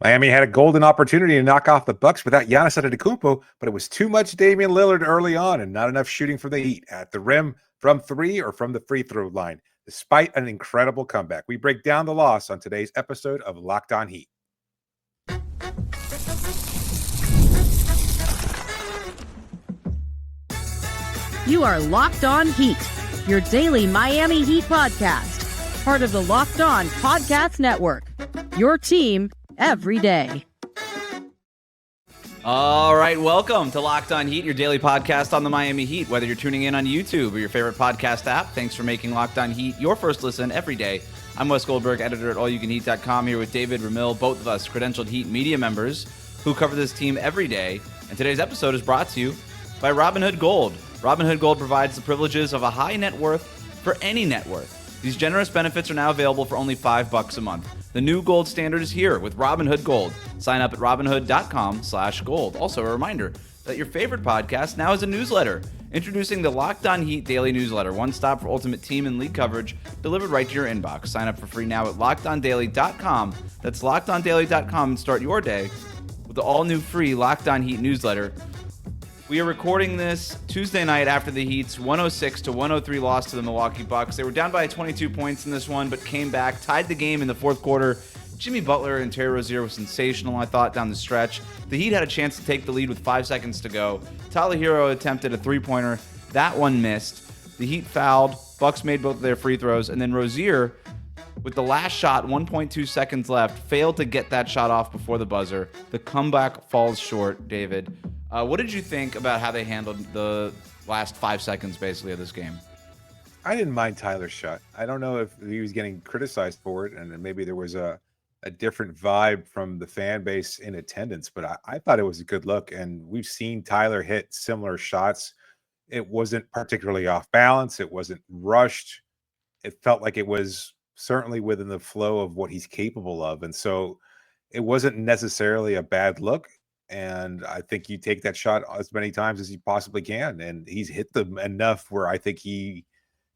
Miami had a golden opportunity to knock off the Bucks without Giannis Antetokounmpo, but it was too much Damian Lillard early on and not enough shooting from the Heat at the rim, from three, or from the free throw line, despite an incredible comeback. We break down the loss on today's episode of Locked On Heat. You are Locked On Heat, your daily Miami Heat podcast, part of the Locked On Podcast Network, your team every day. All right, welcome to Locked On Heat, your daily podcast on the Miami Heat. Whether you're tuning in on YouTube or your favorite podcast app, thanks for making Locked On Heat your first listen every day. I'm Wes Goldberg, editor at allyoucanheat.com, here with David Ramil, both of us credentialed Heat media members who cover this team every day. And today's episode is brought to you by Robinhood Gold. Robinhood Gold provides the privileges of a high net worth for any net worth. These generous benefits are now available for only $5 a month. The new gold standard is here with Robinhood Gold. Sign up at robinhood.com/gold. Also, a reminder that your favorite podcast now has a newsletter. Introducing the Locked On Heat Daily Newsletter, one stop for ultimate team and league coverage delivered right to your inbox. Sign up for free now at lockedondaily.com. That's lockedondaily.com and start your day with the all-new free Locked On Heat newsletter. We are recording this Tuesday night after the Heat's 106-103 loss to the Milwaukee Bucks. They were down by 22 points in this one, but came back, tied the game in the fourth quarter. Jimmy Butler and Terry Rozier were sensational, I thought, down the stretch. The Heat had a chance to take the lead with 5 seconds to go. Tyler Hero attempted a three-pointer. That one missed. The Heat fouled. Bucks made both of their free throws. And then Rozier, with the last shot, 1.2 seconds left, failed to get that shot off before the buzzer. The comeback falls short, David. What did you think about how they handled the last 5 seconds, basically, of this game? I didn't mind Tyler's shot. I don't know if he was getting criticized for it, and maybe there was a different vibe from the fan base in attendance, but I thought it was a good look, and we've seen Tyler hit similar shots. It wasn't particularly off balance. It wasn't rushed. It felt like it was certainly within the flow of what he's capable of, and so it wasn't necessarily a bad look. And I think you take that shot as many times as you possibly can. And he's hit them enough where I think he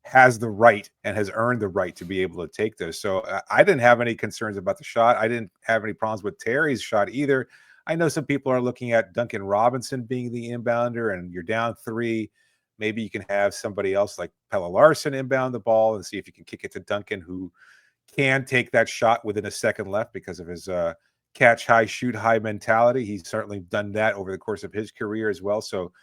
has the right and has earned the right to be able to take those. So I didn't have any concerns about the shot. I didn't have any problems with Terry's shot either. I know some people are looking at Duncan Robinson being the inbounder, and you're down 3. Maybe you can have somebody else like Pelle Larsson inbound the ball and see if you can kick it to Duncan, who can take that shot within a second left because of his catch high, shoot high mentality. He's certainly done that over the course of his career as well. So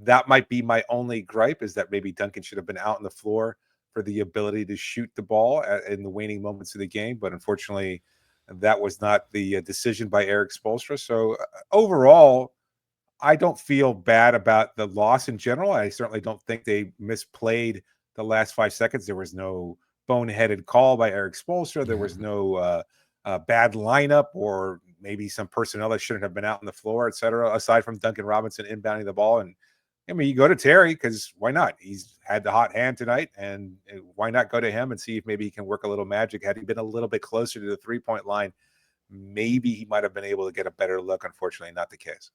that might be my only gripe, is that maybe Duncan should have been out on the floor for the ability to shoot the ball in the waning moments of the game. But unfortunately, that was not the decision by Eric Spoelstra. So overall, I don't feel bad about the loss in general. I certainly don't think they misplayed the last 5 seconds. There was no boneheaded call by Eric Spoelstra. There was no bad lineup, or maybe some personnel that shouldn't have been out on the floor, et cetera, aside from Duncan Robinson inbounding the ball. And I mean, you go to Terry because why not? He's had the hot hand tonight, and why not go to him and see if maybe he can work a little magic? Had he been a little bit closer to the three-point line, maybe he might have been able to get a better look. Unfortunately, not the case.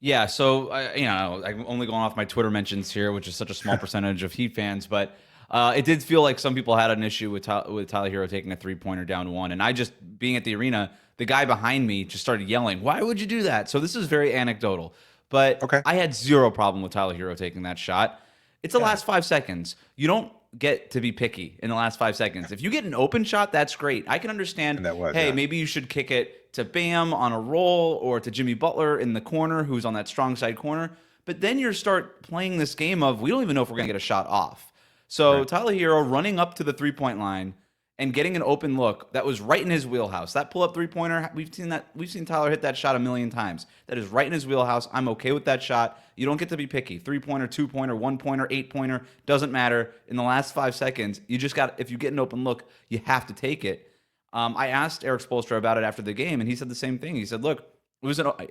Yeah, so, I'm only going off my Twitter mentions here, which is such a small percentage of Heat fans, but it did feel like some people had an issue with Tyler Hero taking a three-pointer down 1. And I just, being at the arena, the guy behind me just started yelling, "Why would you do that?" So this is very anecdotal. But Okay. I had zero problem with Tyler Hero taking that shot. It's the last 5 seconds. You don't get to be picky in the last 5 seconds. If you get an open shot, that's great. I can understand, maybe you should kick it to Bam on a roll, or to Jimmy Butler in the corner, who's on that strong side corner. But then you start playing this game of, we don't even know if we're going to get a shot off. So right. Tyler Hero running up to the three-point line and getting an open look that was right in his wheelhouse. That pull-up three-pointer, we've seen Tyler hit that shot a million times. That is right in his wheelhouse. I'm okay with that shot. You don't get to be picky. Three-pointer, two-pointer, one-pointer, eight-pointer, doesn't matter. In the last 5 seconds, you just got, if you get an open look, you have to take it. I asked Eric Spoelstra about it after the game, and he said the same thing. He said, look,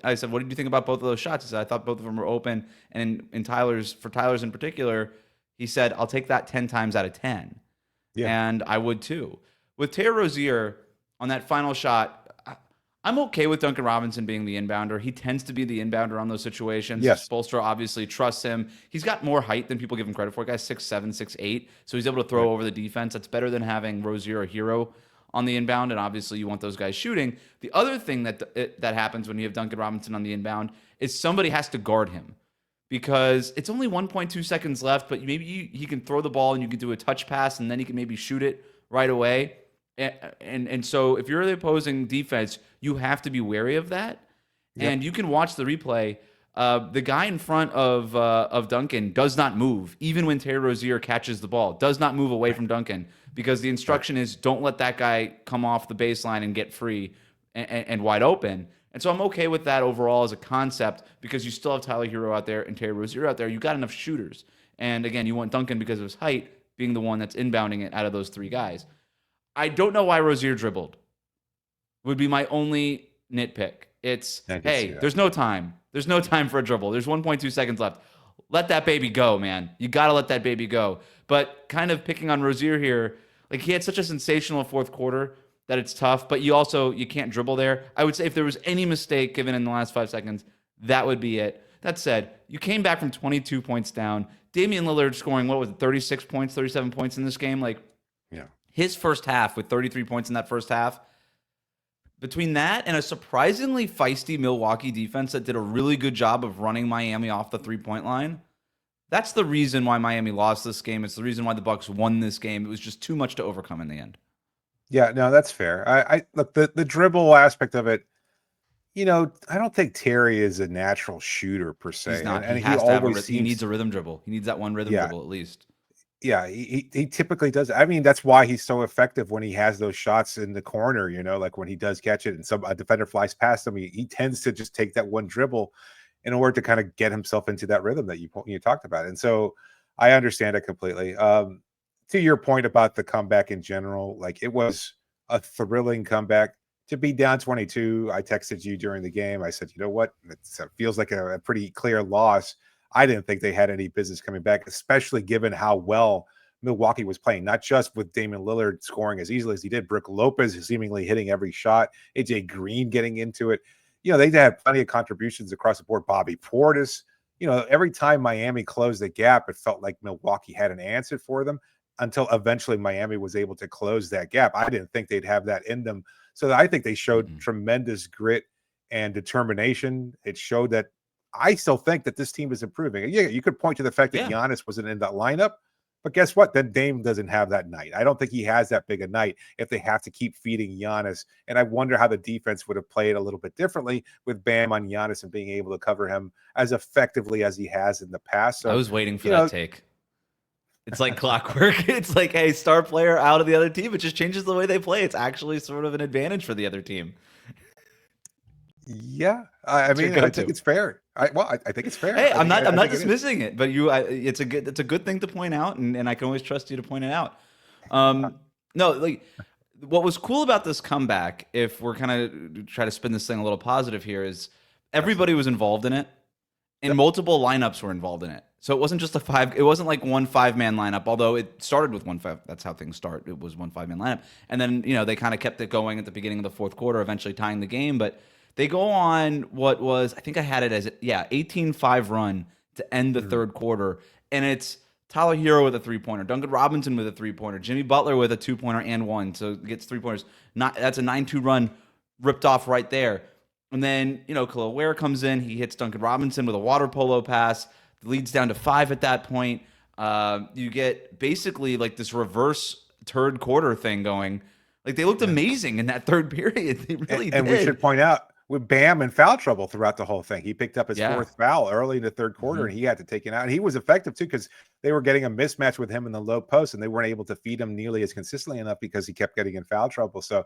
I said, what did you think about both of those shots? He said, I thought both of them were open. And for Tyler's in particular, he said, I'll take that 10 times out of 10. Yeah. And I would too. With Terry Rozier on that final shot, I'm okay with Duncan Robinson being the inbounder. He tends to be the inbounder on those situations. Yes. Spoelstra obviously trusts him. He's got more height than people give him credit for. Guy's 6'7", 6'8", so he's able to throw over the defense. That's better than having Rozier or Hero on the inbound, and obviously you want those guys shooting. The other thing that happens when you have Duncan Robinson on the inbound is somebody has to guard him, because it's only 1.2 seconds left, but maybe he can throw the ball and you can do a touch pass, and then he can maybe shoot it right away. And so if you're the opposing defense, you have to be wary of that. Yep. And you can watch the replay. The guy in front of Duncan does not move, even when Terry Rozier catches the ball. Does not move away from Duncan, because the instruction is don't let that guy come off the baseline and get free and wide open. And so I'm okay with that overall as a concept, because you still have Tyler Hero out there and Terry Rozier out there. You got enough shooters. And again, you want Duncan, because of his height, being the one that's inbounding it out of those three guys. I don't know why Rozier dribbled. Would be my only nitpick. It's, hey, there's no time. There's no time for a dribble. There's 1.2 seconds left. Let that baby go, man. You got to let that baby go. But kind of picking on Rozier here, like, he had such a sensational fourth quarter that it's tough, but you can't dribble there. I would say if there was any mistake given in the last 5 seconds, that would be it. That said, you came back from 22 points down. Damian Lillard scoring, 36 points, 37 points in this game? Like, yeah. His first half with 33 points in that first half, between that and a surprisingly feisty Milwaukee defense that did a really good job of running Miami off the three-point line, that's the reason why Miami lost this game. It's the reason why the Bucks won this game. It was just too much to overcome in the end. Yeah, no, that's fair. I look, the dribble aspect of it, I don't think Terry is a natural shooter per se. He's not. And he needs a rhythm dribble. He needs that one rhythm dribble at least. Yeah, he typically does. I mean, that's why he's so effective when he has those shots in the corner, like when he does catch it and a defender flies past him, he tends to just take that one dribble in order to kind of get himself into that rhythm that you talked about. And so I understand it completely. To your point about the comeback in general, like, it was a thrilling comeback. To be down 22, I texted you during the game. I said, you know what? It feels like a pretty clear loss. I didn't think they had any business coming back, especially given how well Milwaukee was playing, not just with Damian Lillard scoring as easily as he did, Brook Lopez seemingly hitting every shot, AJ Green getting into it. They had plenty of contributions across the board. Bobby Portis, every time Miami closed the gap, it felt like Milwaukee had an answer for them, until eventually Miami was able to close that gap. I didn't think they'd have that in them. So I think they showed tremendous grit and determination. It showed that I still think that this team is improving. Yeah, you could point to the fact that Giannis wasn't in that lineup, but guess what? Then Dame doesn't have that night. I don't think he has that big a night if they have to keep feeding Giannis. And I wonder how the defense would have played a little bit differently with Bam on Giannis and being able to cover him as effectively as he has in the past. So I was waiting for that take. It's like clockwork. It's like, hey, star player out of the other team. It just changes the way they play. It's actually sort of an advantage for the other team. Yeah, I mean, I think it's fair. I think it's fair. Hey, I'm not dismissing it, but it's a good thing to point out, and I can always trust you to point it out. No, like, what was cool about this comeback, if we're kind of try to spin this thing a little positive here, is everybody was involved in it, and multiple lineups were involved in it. So it wasn't just it wasn't like one 5-man lineup, although it started with 1-5. That's how things start. It was one 5-man lineup. And then, they kind of kept it going at the beginning of the fourth quarter, eventually tying the game. But they go on what was, I think I had it as, 18-5 run to end the third quarter. And it's Tyler Hero with a 3-pointer, Duncan Robinson with a 3-pointer, Jimmy Butler with a 2-pointer and one. So it gets 3-pointers. That's a 9-2 run ripped off right there. And then, Khalil Ware comes in. He hits Duncan Robinson with a water polo pass. Leads down to 5 at that point. You get basically like this reverse third quarter thing going. Like, they looked amazing in that third period. They really did. And we should point out, with Bam in foul trouble throughout the whole thing. He picked up his fourth foul early in the third quarter, and he had to take it out. And he was effective too, because they were getting a mismatch with him in the low post, and they weren't able to feed him nearly as consistently enough because he kept getting in foul trouble. So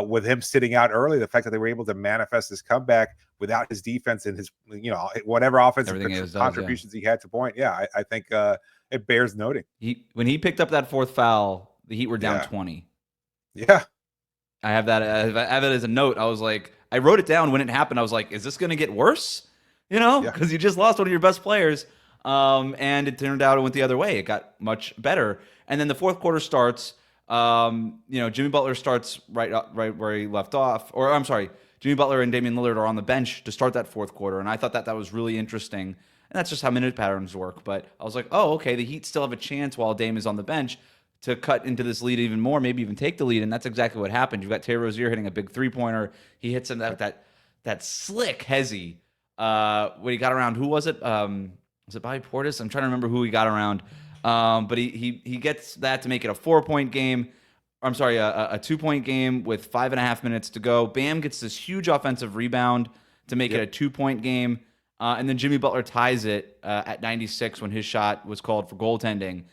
with him sitting out early, the fact that they were able to manifest this comeback without his defense and his, whatever offensive contributions he had to point. Yeah, I think it bears noting. When he picked up that fourth foul, the Heat were down 20. Yeah. I have that as a note. I was like, I wrote it down when it happened. I was like, is this going to get worse? Because you just lost one of your best players. And it turned out it went the other way. It got much better. And then the fourth quarter starts. Jimmy Butler starts right where he left off. Or I'm sorry, Jimmy Butler and Damian Lillard are on the bench to start that fourth quarter. And I thought that was really interesting. And that's just how minute patterns work. But I was like, oh, okay, the Heat still have a chance while Dame is on the bench. to cut into this lead even more, maybe even take the lead, and that's exactly what happened. You've got Terry Rozier hitting a big three-pointer. He hits him that slick hezzy when he got around. Who was it? Was it Bobby Portis? I'm trying to remember who he got around. But he gets that to make it a 4-point game. I'm sorry, a 2-point game with 5.5 minutes to go. Bam gets this huge offensive rebound to make it a 2-point game. And then Jimmy Butler ties it at 96 when his shot was called for goaltending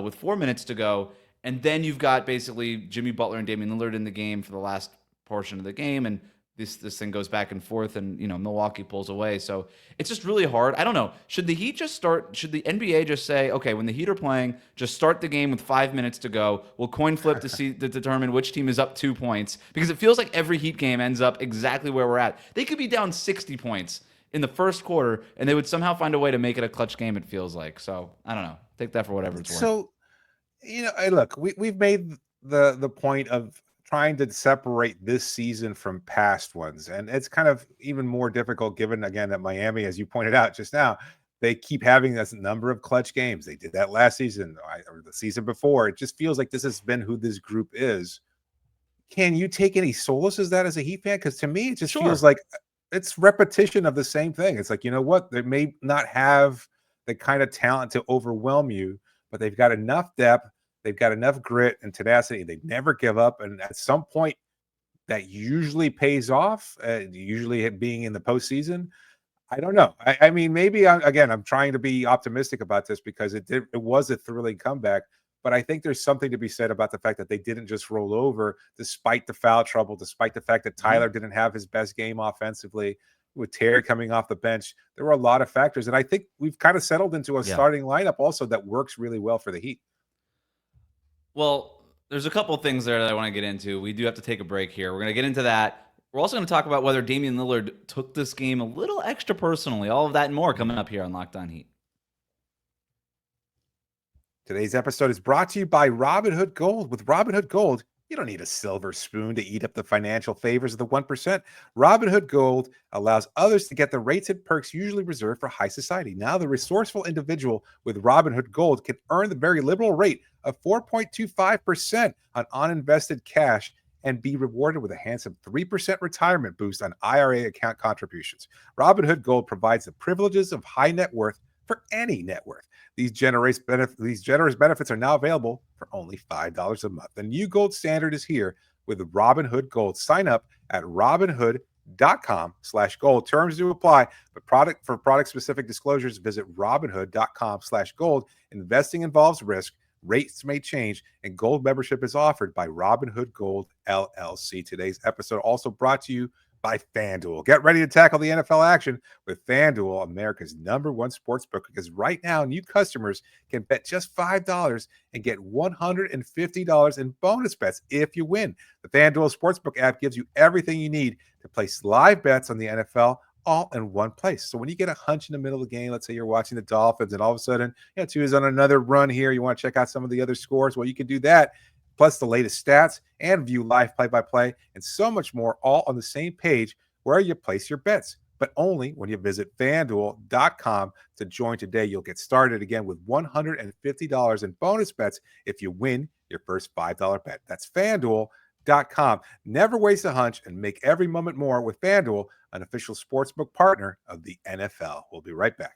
with 4 minutes to go. And then you've got basically Jimmy Butler and Damian Lillard in the game for the last portion of the game. And this thing goes back and forth, and Milwaukee pulls away. So it's just really hard. I don't know. Should the Heat just start? Should the NBA just say, okay, when the Heat are playing, just start the game with 5 minutes to go. We'll coin flip to determine which team is up 2 points, because it feels like every Heat game ends up exactly where we're at. They could be down 60 points in the first quarter, and they would somehow find a way to make it a clutch game. It feels like. So I don't know. Take that for whatever it's worth. So, look, we've made the point of trying to separate this season from past ones. And it's kind of even more difficult given, again, that Miami, as you pointed out just now, they keep having this number of clutch games. They did that last season or the season before. It just feels like this has been who this group is. Can you take any solace as that as a Heat fan? Because to me, it just feels like it's repetition of the same thing. It's like, you know what? They may not have the kind of talent to overwhelm you, but they've got enough depth. They've got enough grit and tenacity. They never give up. And at some point, that usually pays off, usually being in the postseason. I don't know. I mean, maybe, I'm trying to be optimistic about this because it was a thrilling comeback. But I think there's something to be said about the fact that they didn't just roll over despite the foul trouble, despite the fact that Tyler didn't have his best game offensively, with Terry coming off the bench. There were a lot of factors. And I think we've kind of settled into a starting lineup also that works really well for the Heat. Well, there's a couple of things there that I want to get into. We do have to take a break here. We're going to get into that. We're also going to talk about whether Damian Lillard took this game a little extra personally. All of that and more coming up here on Locked On Heat. Today's episode is brought to you by Robinhood Gold. With Robinhood Gold, you don't need a silver spoon to eat up the financial favors of the 1%. Robinhood Gold allows others to get the rates and perks usually reserved for high society. Now, the resourceful individual with Robinhood Gold can earn the very liberal rate of 4.25% on uninvested cash and be rewarded with a handsome 3% retirement boost on IRA account contributions. Robinhood Gold provides the privileges of high net worth for any net worth. These generous benefits are now available for only $5 a month. The new gold standard is here with Robinhood Gold. Sign up at robinhood.com/gold. Terms do apply, but product-specific disclosures, visit robinhood.com/gold. Investing involves risk. Rates may change, and gold membership is offered by Robinhood Gold LLC. Today's episode also brought to you by FanDuel. Get ready to tackle the NFL action with FanDuel, America's #1 sportsbook, because right now new customers can bet just $5 and get $150 in bonus bets if you win. The FanDuel Sportsbook app gives you everything you need to place live bets on the NFL all in one place. So when you get a hunch in the middle of the game, let's say you're watching the Dolphins and all of a sudden, Tua's on another run here, you want to check out some of the other scores, well, you can do that. Plus the latest stats and view live play-by-play and so much more, all on the same page where you place your bets. But only when you visit FanDuel.com to join today. You'll get started again with $150 in bonus bets if you win your first $5 bet. That's FanDuel.com. Never waste a hunch and make every moment more with FanDuel, an official sportsbook partner of the NFL. We'll be right back.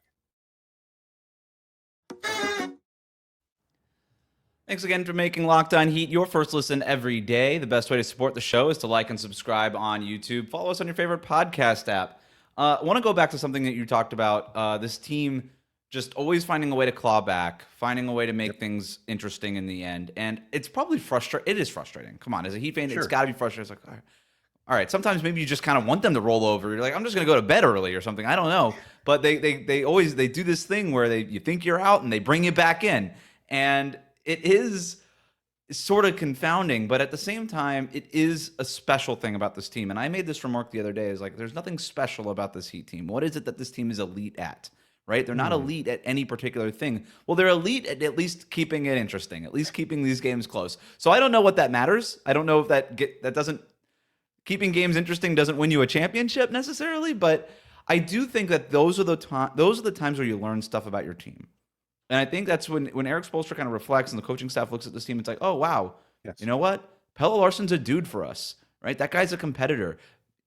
Thanks again for making Locked On Heat your first listen every day. The best way to support the show is to like and subscribe on YouTube. Follow us on your favorite podcast app. I want to go back to something that you talked about. This team just always finding a way to claw back, finding a way to make things interesting in the end. And it's probably frustrating. It is frustrating. Come on, as a Heat fan, it's got to be frustrating. It's like, all right, sometimes maybe you just kind of want them to roll over. You're like, I'm just going to go to bed early or something. I don't know. But they always do this thing where you think you're out and they bring you back in. And it is sort of confounding, but at the same time, it is a special thing about this team. And I made this remark the other day, is like, there's nothing special about this Heat team. What is it that this team is elite at, right? They're not elite at any particular thing. Well, they're elite at least keeping it interesting, at least keeping these games close. So I don't know what that matters. I don't know if that doesn't, keeping games interesting doesn't win you a championship necessarily, but I do think that those are the times where you learn stuff about your team. And I think that's when Eric Spoelstra kind of reflects and the coaching staff looks at this team, it's like, oh, wow, Yes. you know what? Pelle Larsson's a dude for us, right? That guy's a competitor.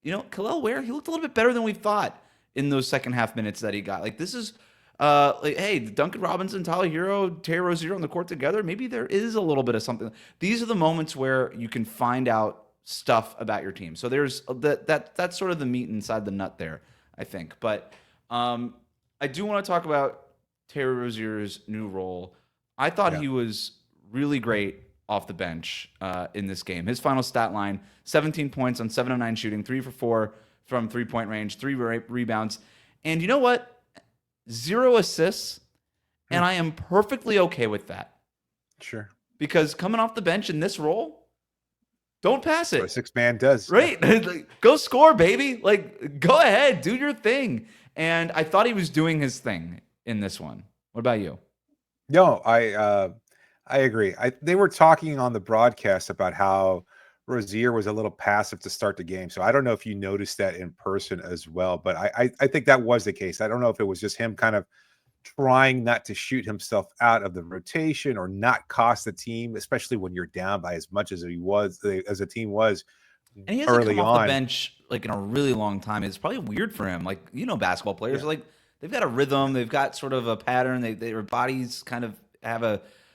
Kel'el Ware, he looked a little bit better than we thought in those second half minutes that he got. Like, this is, hey, Duncan Robinson, Tyler Hero, Terry Rozier on the court together, maybe there is a little bit of something. These are the moments where you can find out stuff about your team. So there's that's sort of the meat inside the nut there, I think. But I do want to talk about Terry Rozier's new role. I thought he was really great off the bench in this game. His final stat line, 17 points on 7 of 9 shooting, 3 for 4 from three-point range, 3 rebounds. And you know what? 0 assists, and I am perfectly okay with that. Sure. Because coming off the bench in this role, don't pass it. What a 6-man does. Right? Go score, baby. Like, go ahead, do your thing. And I thought he was doing his thing in this one. What about you? No, I agree. They were talking on the broadcast about how Rozier was a little passive to start the game. So I don't know if you noticed that in person as well, but I think that was the case. I don't know if it was just him kind of trying not to shoot himself out of the rotation or not cost the team, especially when you're down by as much as the team was And he hasn't early come off on. the bench like in a really long time. It's probably weird for him. Like, basketball players are like, they've got a rhythm, they've got sort of a pattern, their bodies kind of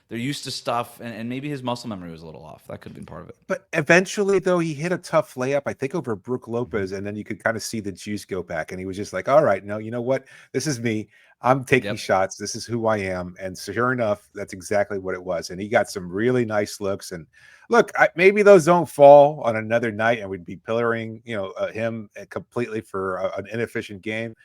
they're used to stuff, and maybe his muscle memory was a little off. That could have been part of it. But eventually, though, he hit a tough layup, I think, over Brook Lopez, and then you could kind of see the juice go back, and he was just like, all right, no, you know what? This is me. I'm taking shots. This is who I am. And so sure enough, that's exactly what it was. And he got some really nice looks. And look, maybe those don't fall on another night, and we'd be pillaring, him completely for an inefficient game.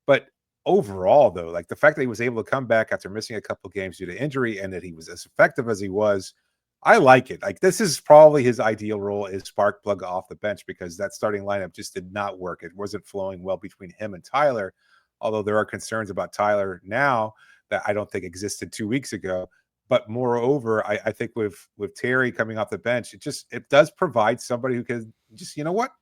But overall, though, like the fact that he was able to come back after missing a couple games due to injury and that he was as effective as he was, I like it. Like, this is probably his ideal role, is spark plug off the bench, because that starting lineup just did not work. It wasn't flowing well between him and Tyler, although there are concerns about Tyler now that I don't think existed 2 weeks ago. But moreover, I think with Terry coming off the bench, it does provide somebody who can just,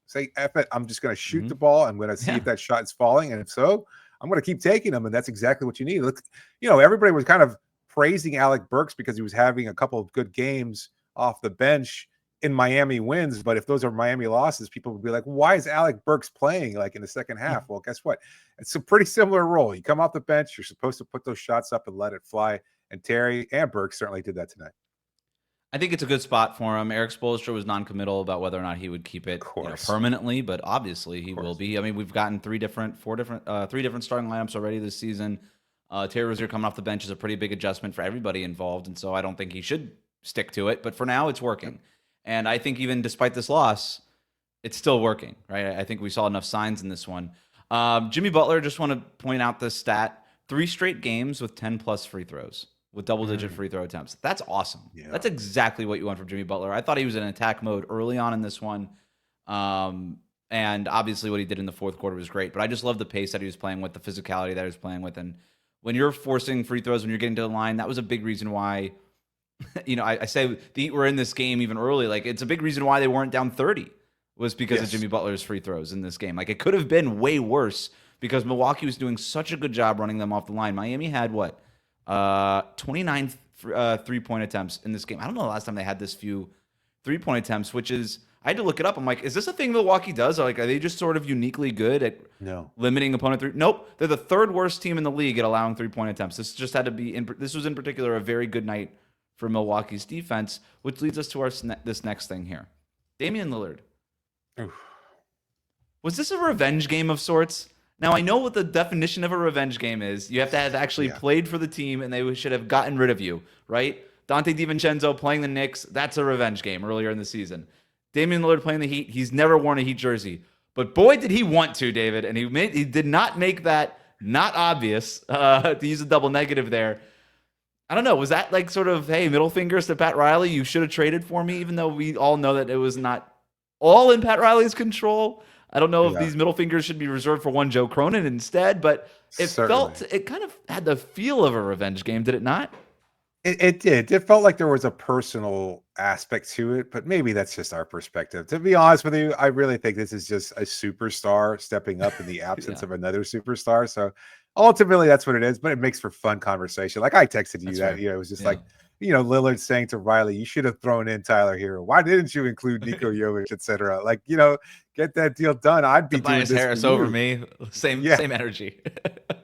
say, F it, I'm just going to shoot the ball. I'm going to see if that shot is falling. And if so, I'm going to keep taking them, and that's exactly what you need. Look, everybody was kind of praising Alec Burks because he was having a couple of good games off the bench in Miami wins. But if those are Miami losses, people would be like, why is Alec Burks playing like in the second half? Well, guess what? It's a pretty similar role. You come off the bench, you're supposed to put those shots up and let it fly. And Terry and Burks certainly did that tonight. I think it's a good spot for him. Eric Spoelstra was non-committal about whether or not he would keep it permanently, but obviously he will be. I mean, we've gotten three different starting lineups already this season. Terry Rozier coming off the bench is a pretty big adjustment for everybody involved, and so I don't think he should stick to it. But for now, it's working. And I think even despite this loss, it's still working, right? I think we saw enough signs in this one. Jimmy Butler, just want to point out this stat: 3 straight games with 10+ free throws, with double-digit free throw attempts. That's awesome. Yeah. That's exactly what you want from Jimmy Butler. I thought he was in attack mode early on in this one. And obviously what he did in the fourth quarter was great. But I just love the pace that he was playing with, the physicality that he was playing with. And when you're forcing free throws, when you're getting to the line, that was a big reason why, I say the Heat were in this game even early. Like, it's a big reason why they weren't down 30 was because of Jimmy Butler's free throws in this game. Like, it could have been way worse because Milwaukee was doing such a good job running them off the line. Miami had 29 3-point attempts in this game. I don't know the last time they had this few 3-point attempts, which is, I had to look it up. I'm like, is this a thing Milwaukee does? Like, are they just sort of uniquely good at limiting opponent three? Nope. They're the 3rd worst team in the league at allowing 3-point attempts. This just had to be, this was in particular a very good night for Milwaukee's defense, which leads us to this next thing here. Damian Lillard. Oof. Was this a revenge game of sorts? Now, I know what the definition of a revenge game is. You have to have actually played for the team, and they should have gotten rid of you, right? Dante DiVincenzo playing the Knicks, that's a revenge game earlier in the season. Damian Lillard playing the Heat, he's never worn a Heat jersey. But boy, did he want to, David. And he did not make that not obvious, to use a double negative there. I don't know. Was that like sort of, hey, middle fingers to Pat Riley? You should have traded for me, even though we all know that it was not all in Pat Riley's control. I don't know if these middle fingers should be reserved for one Joe Cronin instead, but it kind of had the feel of a revenge game, did it not? It did. It felt like there was a personal aspect to it, but maybe that's just our perspective. To be honest with you, I really think this is just a superstar stepping up in the absence of another superstar. So ultimately that's what it is, but it makes for fun conversation. Like I texted you That's that, fair. it was just Yeah. like, Lillard saying to Riley, you should have thrown in Tyler Hero. Why didn't you include Nico Jovic, etc.? Like, get that deal done. I'd be doing Tobias this for Harris over you. me. Same Yeah. energy.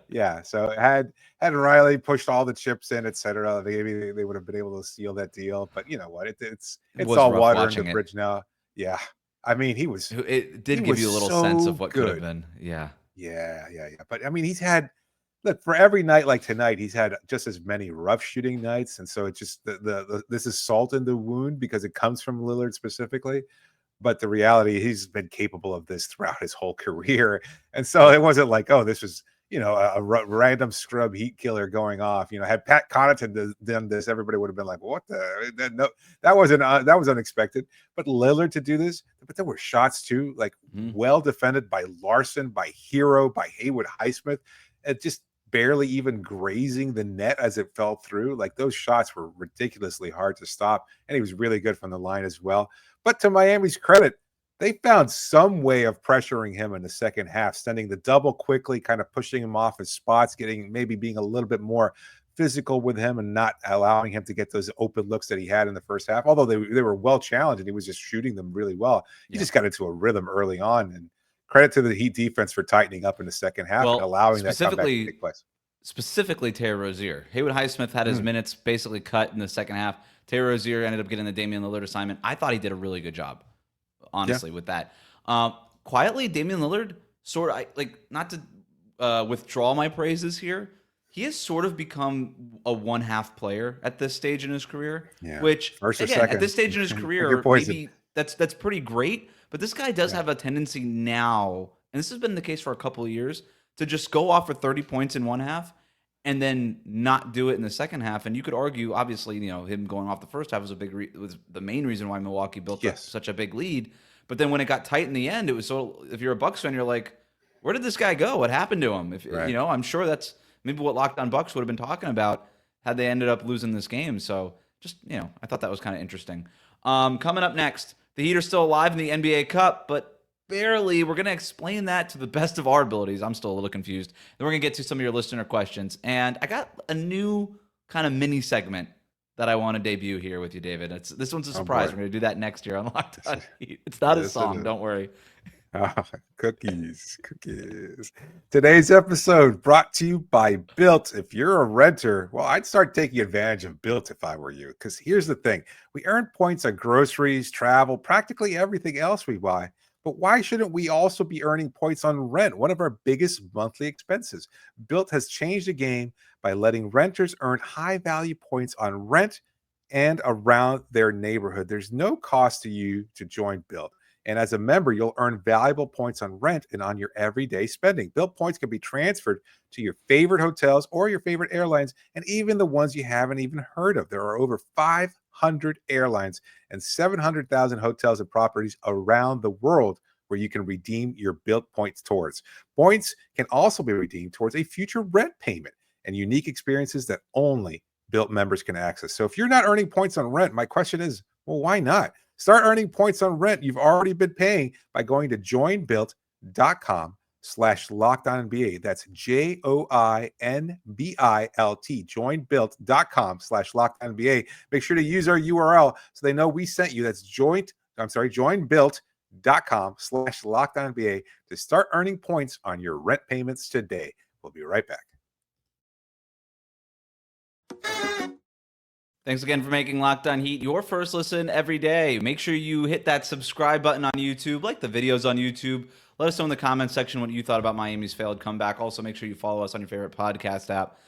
Yeah. So had Riley pushed all the chips in, etc., maybe they would have been able to seal that deal. But you know what? It's It it's was all rough water under the watching it. bridge now. Yeah. I mean, It he did give was you a little sense so of what could have good. been. Yeah. Yeah. But I mean, he's had look for every night like tonight, he's had just as many rough shooting nights, and so it's just this is salt in the wound because it comes from Lillard specifically. But the reality, he's been capable of this throughout his whole career, and so it wasn't like, oh, this was a random scrub heat killer going off. Had Pat Connaughton done this, everybody would have been like, what the no, that wasn't that was unexpected. But Lillard to do this, but there were shots too, like well defended by Larson, by Hero, by Haywood Highsmith, it just barely even grazing the net as it fell through. Like those shots were ridiculously hard to stop, and he was really good from the line as well. But to Miami's credit, they found some way of pressuring him in the second half, sending the double quickly, kind of pushing him off his spots, maybe being a little bit more physical with him and not allowing him to get those open looks that he had in the first half. Although they were well challenged and he was just shooting them really well. He just got into a rhythm early on, and credit to the Heat defense for tightening up in the second half and allowing that comeback to take place. Specifically, Terry Rozier. Haywood Highsmith had his minutes basically cut in the second half. Terry Rozier ended up getting the Damian Lillard assignment. I thought he did a really good job, honestly, with that. Quietly, Damian Lillard, not to withdraw my praises here, he has sort of become a one-half player at this stage in his career. Yeah. Which, first or again, second. at this stage in his career, maybe that's pretty great. But this guy does have a tendency now, and this has been the case for a couple of years, to just go off for 30 points in one half and then not do it in the second half. And you could argue, obviously, him going off the first half was was the main reason why Milwaukee built up such a big lead. But then when it got tight in the end, it was if you're a Bucks fan, you're like, where did this guy go? What happened to him? I'm sure that's maybe what Locked On Bucks would have been talking about had they ended up losing this game. So just, I thought that was kind of interesting. Coming up next, the Heat are still alive in the NBA Cup, but barely. We're going to explain that to the best of our abilities. I'm still a little confused. Then we're going to get to some of your listener questions. And I got a new kind of mini segment that I want to debut here with you, David. This one's a surprise. We're going to do that next year on Locked On Heat. It's not a song. Don't worry. Cookies. Today's episode brought to you by Bilt. If you're a renter, well, I'd start taking advantage of Bilt if I were you. Because here's the thing. We earn points on groceries, travel, practically everything else we buy. But why shouldn't we also be earning points on rent, one of our biggest monthly expenses? Bilt has changed the game by letting renters earn high-value points on rent and around their neighborhood. There's no cost to you to join Bilt. And as a member, you'll earn valuable points on rent and on your everyday spending. Bilt points can be transferred to your favorite hotels or your favorite airlines, and even the ones you haven't even heard of. There are over 500 airlines and 700,000 hotels and properties around the world where you can redeem your Bilt points towards. Points can also be redeemed towards a future rent payment and unique experiences that only Bilt members can access. So if you're not earning points on rent, my question is, well, why not? Start earning points on rent you've already been paying by going to joinbilt.com/LockedOnNBA. That's JOINBILT, joinbilt.com/LockedOnNBA. Make sure to use our URL so they know we sent you. That's joinbilt.com/LockedOnNBA to start earning points on your rent payments today. We'll be right back. Thanks again for making Locked On Heat your first listen every day. Make sure you hit that subscribe button on YouTube, like the videos on YouTube. Let us know in the comments section what you thought about Miami's failed comeback. Also, make sure you follow us on your favorite podcast app.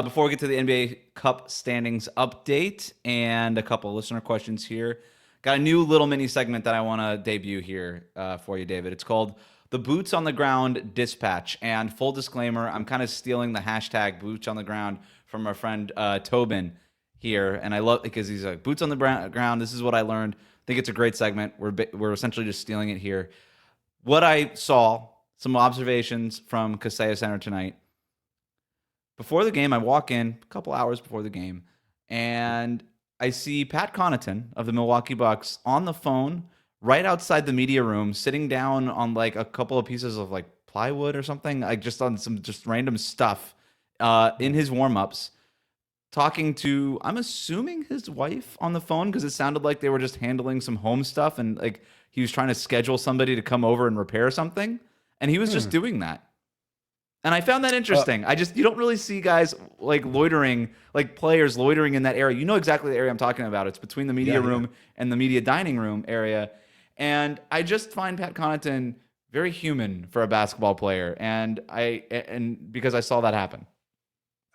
Before we get to the NBA Cup standings update and a couple of listener questions here, got a new little mini segment that I want to debut here for you, David. It's called the Boots on the Ground Dispatch. And full disclaimer, I'm kind of stealing the hashtag Boots on the Ground from our friend Tobin here, and I love it because he's like, boots on the ground. This is what I learned. I think it's a great segment. We're essentially just stealing it here. What I saw, some observations from Kaseya Center tonight. Before the game, I walk in a couple hours before the game, and I see Pat Connaughton of the Milwaukee Bucks on the phone right outside the media room, sitting down on like a couple of pieces of like plywood or something, like just on some just random stuff in his warm-ups, talking to, I'm assuming, his wife on the phone, because it sounded like they were just handling some home stuff and like he was trying to schedule somebody to come over and repair something, and he was just doing that. And I found that interesting. You don't really see guys like loitering, like players loitering in that area. You know exactly the area I'm talking about. It's between the media room and the media dining room area. And I just find Pat Connaughton very human for a basketball player. And because I saw that happen.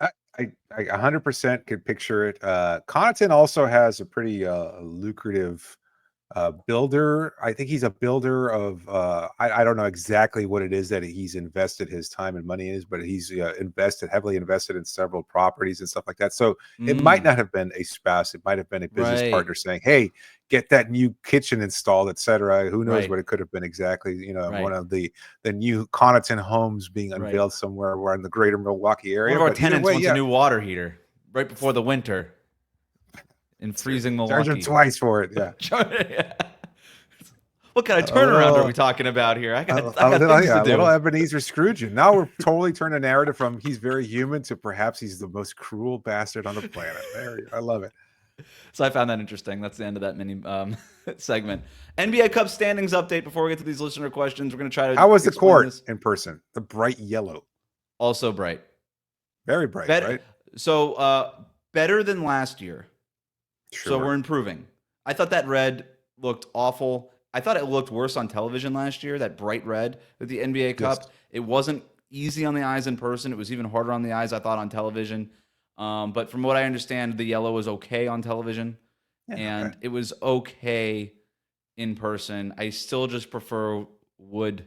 I 100% could picture it. Connaughton also has a pretty lucrative builder. I think he's a builder of I don't know exactly what it is that he's invested his time and money in, but he's heavily invested in several properties and stuff like that. So it might not have been a spouse, it might have been a business partner saying, hey, get that new kitchen installed, etc. Who knows what it could have been exactly. One of the new Connaughton homes being unveiled somewhere in the greater Milwaukee area. One of our tenants wants a new water heater right before the winter. In freezing Milwaukee. Charge him twice for it, yeah. What kind of turnaround are we talking about here? I got things to do. Little Ebenezer Scrooge. Now we're totally turning the narrative from he's very human to perhaps he's the most cruel bastard on the planet. I love it. So I found that interesting. That's the end of that mini segment. NBA Cup standings update before we get to these listener questions. We're going to try to. How was the court in person? The bright yellow. Also bright. Very bright, right? So better than last year. Sure. So we're improving. I thought that red looked awful. I thought it looked worse on television last year, that bright red with the NBA Cup. Yes. It wasn't easy on the eyes in person. It was even harder on the eyes, I thought, on television. But from what I understand, the yellow was okay on television. And it was okay in person. I still just prefer wood.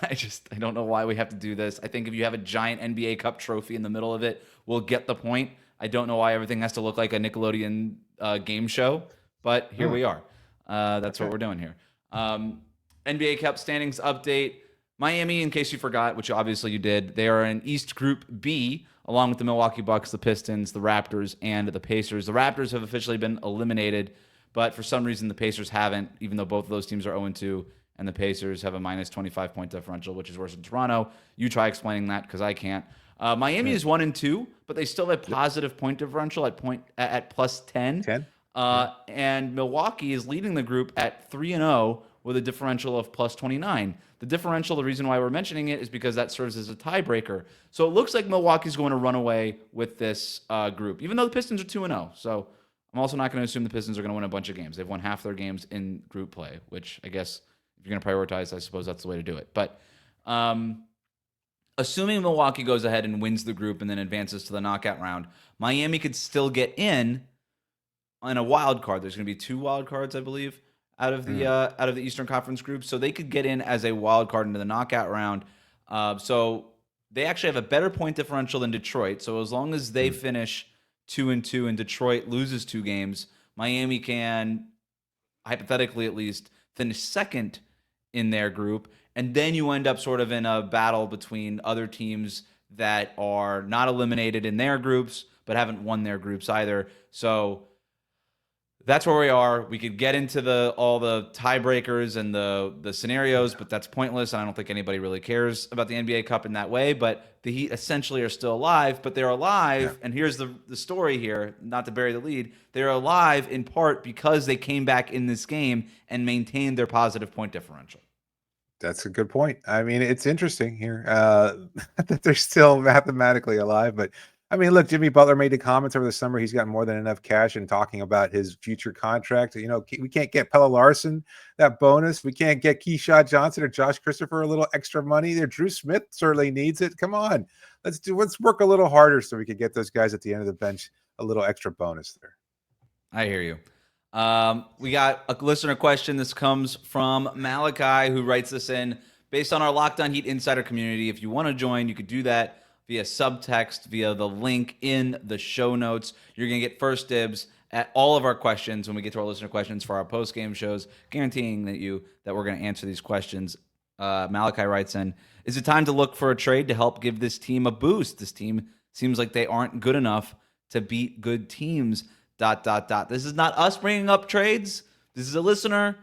I don't know why we have to do this. I think if you have a giant NBA Cup trophy in the middle of it, we'll get the point. I don't know why everything has to look like a Nickelodeon game show, but here we are. That's what we're doing here. NBA Cup standings update. Miami, in case you forgot, which obviously you did, they are in East Group B, along with the Milwaukee Bucks, the Pistons, the Raptors, and the Pacers. The Raptors have officially been eliminated, but for some reason the Pacers haven't, even though both of those teams are 0-2, and the Pacers have a minus 25-point differential, which is worse than Toronto. You try explaining that, because I can't. Miami is 1-2, but they still have positive point differential at plus 10. And Milwaukee is leading the group at 3-0 with a differential of plus 29. The differential, the reason why we're mentioning it is because that serves as a tiebreaker. So it looks like Milwaukee's going to run away with this group, even though the Pistons are 2-0. So I'm also not going to assume the Pistons are going to win a bunch of games. They've won half their games in group play, which I guess if you're going to prioritize, I suppose that's the way to do it. But assuming Milwaukee goes ahead and wins the group and then advances to the knockout round, Miami could still get in on a wild card. There's going to be 2 wild cards, I believe, out of the Eastern Conference group. So they could get in as a wild card into the knockout round. So they actually have a better point differential than Detroit. So as long as they finish 2-2 and Detroit loses 2 games, Miami can, hypothetically at least, finish second in their group. And then you end up sort of in a battle between other teams that are not eliminated in their groups, but haven't won their groups either. So that's where we are. We could get into all the tiebreakers and the scenarios, but that's pointless. And I don't think anybody really cares about the NBA Cup in that way. But the Heat essentially are still alive, but they're alive. And here's the story here, not to bury the lead. They're alive in part because they came back in this game and maintained their positive point differential. That's a good point. I mean, it's interesting here that they're still mathematically alive. But I mean, look, Jimmy Butler made the comments over the summer. He's got more than enough cash and talking about his future contract. You know, we can't get Pelle Larsson that bonus. We can't get Keyshawn Johnson or Josh Christopher a little extra money there. Drew Smith certainly needs it. Come on, let's work a little harder so we can get those guys at the end of the bench a little extra bonus there. I hear you. We got a listener question. This comes from Malachi, who writes this in based on our Locked On Heat Insider community. If you want to join, you could do that via subtext, via the link in the show notes. You're going to get first dibs at all of our questions when we get to our listener questions for our post-game shows, guaranteeing that we're going to answer these questions. Malachi writes in, is it time to look for a trade to help give this team a boost? This team seems like they aren't good enough to beat good teams. ... This is not us bringing up trades. This is a listener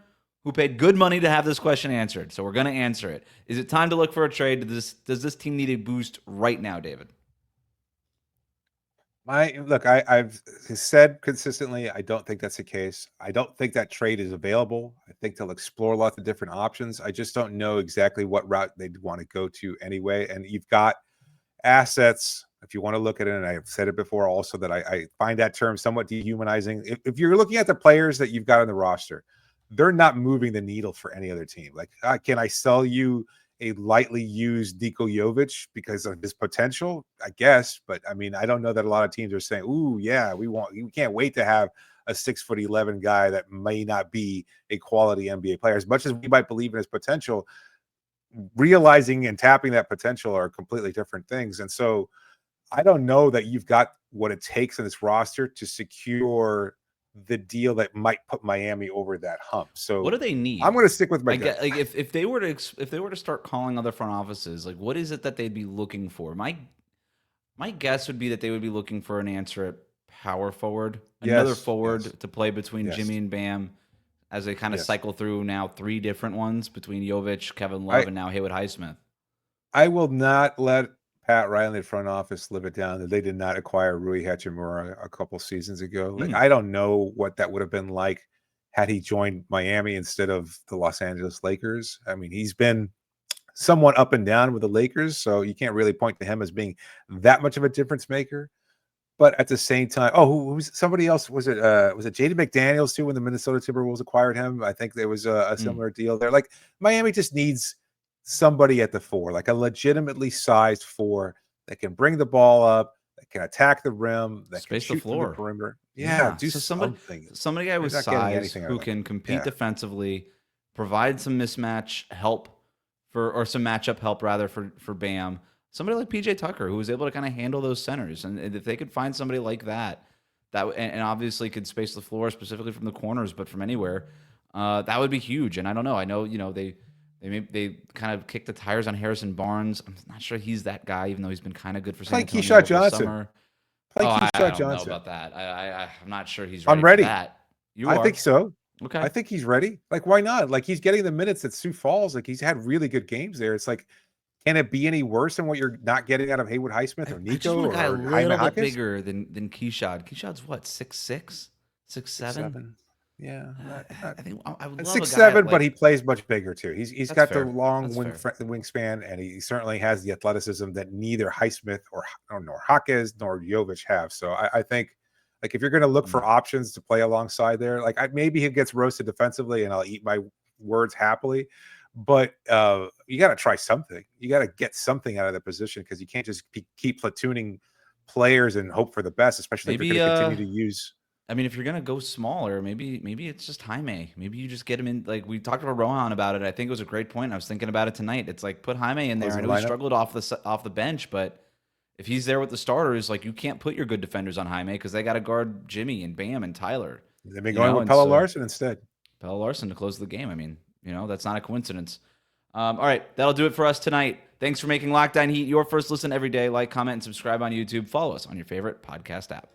who paid good money to have this question answered. So we're going to answer it. Is it time to look for a trade? Does this team need a boost right now, David? I've said consistently, I don't think that's the case. I don't think that trade is available. I think they'll explore lots of different options. I just don't know exactly what route they'd want to go to anyway. And you've got assets, if you want to look at it, and I've said it before also that I find that term somewhat dehumanizing. If you're looking at the players that you've got on the roster, they're not moving the needle for any other team. Like, can I sell you a lightly used Niko Jovic because of his potential? I guess, but I mean, I don't know that a lot of teams are saying, "Ooh, yeah, we can't wait to have a 6'11" guy that may not be a quality NBA player." As much as we might believe in his potential, realizing and tapping that potential are completely different things. And so, I don't know that you've got what it takes in this roster to secure the deal that might put Miami over that hump. So what do they need? I'm going to stick with my gut. Like if they were to start calling other front offices, like what is it that they'd be looking for? My guess would be that they would be looking for an answer at power forward, another forward to play between Jimmy and Bam, as they kind of cycle through now 3 different ones between Jovic, Kevin Love, and now Haywood Highsmith. I will not let Pat Riley front office live it down that they did not acquire Rui Hachimura a couple seasons ago. Like, I don't know what that would have been like had he joined Miami instead of the Los Angeles Lakers. I mean, he's been somewhat up and down with the Lakers, so you can't really point to him as being that much of a difference maker. But at the same time, who's somebody else? Was it Jaden McDaniels too when the Minnesota Timberwolves acquired him? I think there was a similar deal there. Like, Miami just needs somebody at the 4, like a legitimately sized 4 that can bring the ball up, that can attack the rim, that space can shoot the floor, the perimeter. Do something. Somebody guy with size who can compete defensively, provide some mismatch help or some matchup help rather for Bam. Somebody like PJ Tucker who was able to kind of handle those centers, and if they could find somebody like that and obviously could space the floor specifically from the corners, but from anywhere, that would be huge. And I don't know. I know they kind of kicked the tires on Harrison Barnes. I'm not sure he's that guy, even though he's been kind of good for San Antonio Keyshawn for Johnson. summer. I don't know about that. I'm not sure he's ready. I'm ready for that. I think so. Okay. I think he's ready. Like, why not? Like, he's getting the minutes at Sioux Falls. Like, he's had really good games there. It's like, can it be any worse than what you're not getting out of Haywood Highsmith or Nico? I just want a guy or a little bit bigger than Keyshawn. Keyshawn's what, 6'6", 6'7"? Yeah, I think I would love 6'7", but he plays much bigger too. He's got fair. the long That's wingspan, and he certainly has the athleticism that neither Highsmith nor Hawkes nor Jovic have. So I think, like, if you're going to look for options to play alongside there, like, maybe he gets roasted defensively, and I'll eat my words happily. But you got to try something. You got to get something out of the position, because you can't just keep platooning players and hope for the best, especially if you're going to continue to use. I mean, if you're gonna go smaller, maybe it's just Jaime. Maybe you just get him in. Like, we talked about Rohan about it. I think it was a great point. I was thinking about it tonight. It's like, put Jaime in there. I know he struggled off the bench, but if he's there with the starters, like, you can't put your good defenders on Jaime because they got to guard Jimmy and Bam and Tyler. They've been going with Pelle Larsson instead. Pelle Larsson to close the game. I mean, that's not a coincidence. All right, that'll do it for us tonight. Thanks for making Locked On Heat your first listen every day. Like, comment, and subscribe on YouTube. Follow us on your favorite podcast app.